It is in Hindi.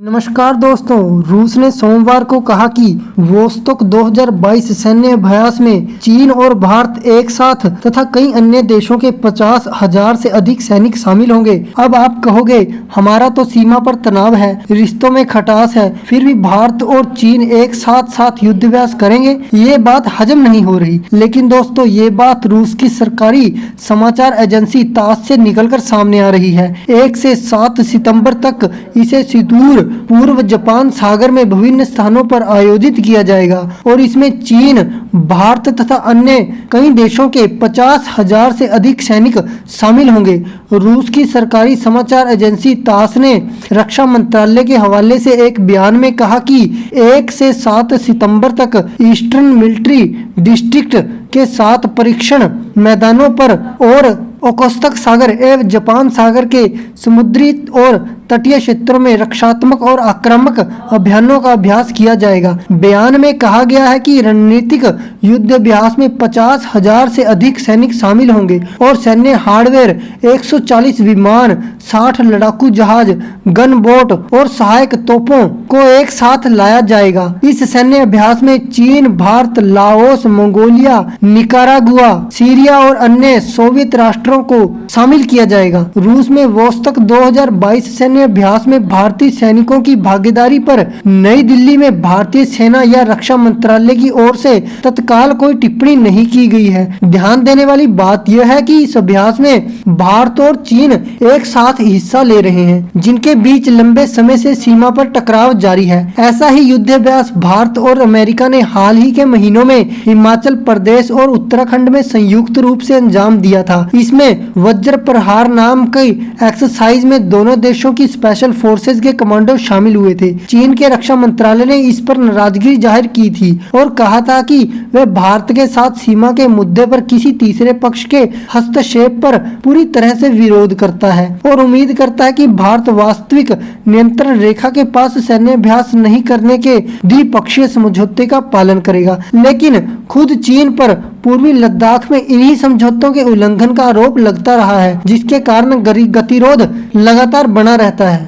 नमस्कार दोस्तों, रूस ने सोमवार को कहा कि वोस्तोक 2022 सैन्य अभ्यास में चीन और भारत एक साथ तथा कई अन्य देशों के 50,000 से अधिक सैनिक शामिल होंगे। अब आप कहोगे हमारा तो सीमा पर तनाव है, रिश्तों में खटास है, फिर भी भारत और चीन एक साथ युद्धाभ्यास करेंगे। ये बात हजम नहीं हो रही। लेकिन दोस्तों, ये बात रूस की सरकारी समाचार एजेंसी तास से निकलकर सामने आ रही है। 1 से 7 सितंबर तक इसे सुदूर पूर्व जापान सागर में विभिन्न स्थानों पर आयोजित किया जाएगा और इसमें चीन, भारत तथा अन्य कई देशों के 50,000 से अधिक सैनिक शामिल होंगे। रूस की सरकारी समाचार एजेंसी तास ने रक्षा मंत्रालय के हवाले से एक बयान में कहा कि 1 से 7 सितंबर तक ईस्टर्न मिलिट्री डिस्ट्रिक्ट के 7 परीक्षण मैदानों पर और ओखोत्स्क सागर एवं जापान सागर के समुद्री और तटीय क्षेत्रों में रक्षात्मक और आक्रामक अभियानों का अभ्यास किया जाएगा। बयान में कहा गया है कि रणनीतिक युद्ध अभ्यास में 50,000 से अधिक सैनिक शामिल होंगे और सैन्य हार्डवेयर 140 विमान, 60 लड़ाकू जहाज, गन बोट और सहायक तोपों को एक साथ लाया जाएगा। इस सैन्य अभ्यास में चीन, Bharat, Laos, Mongolia, Nicaragua, Syria और अन्य सोवियत राष्ट्रों को शामिल किया जाएगा। रूस में वोस्तक 2022 सैन्य अभ्यास में भारतीय सैनिकों की भागीदारी पर नई दिल्ली में भारतीय सेना या रक्षा मंत्रालय की ओर से तत्काल कोई टिप्पणी नहीं की गई है। ध्यान देने वाली बात यह है कि इस अभ्यास में भारत और चीन एक साथ हिस्सा ले रहे हैं, जिनके बीच लंबे समय से सीमा पर टकराव जारी है। ऐसा ही युद्धाभ्यास भारत और अमेरिका ने हाल ही के महीनों में हिमाचल प्रदेश और उत्तराखंड में संयुक्त रूप से अंजाम दिया था। इसमें वज्र प्रहार नाम की एक्सरसाइज में दोनों देशों की स्पेशल फोर्सेज के कमांडो शामिल हुए थे। चीन के रक्षा मंत्रालय ने इस पर नाराजगी जाहिर की थी और कहा था कि वह भारत के साथ सीमा के मुद्दे पर किसी तीसरे पक्ष के हस्तक्षेप पर पूरी तरह से विरोध करता है और उम्मीद करता है कि भारत वास्तविक नियंत्रण रेखा के पास सैन्य अभ्यास नहीं करने के द्विपक्षीय समझौते का पालन करेगा। लेकिन खुद चीन पर पूर्वी लद्दाख में इन्हीं समझौतों के उल्लंघन का आरोप लगता रहा है, जिसके कारण गतिरोध लगातार बना रहता है।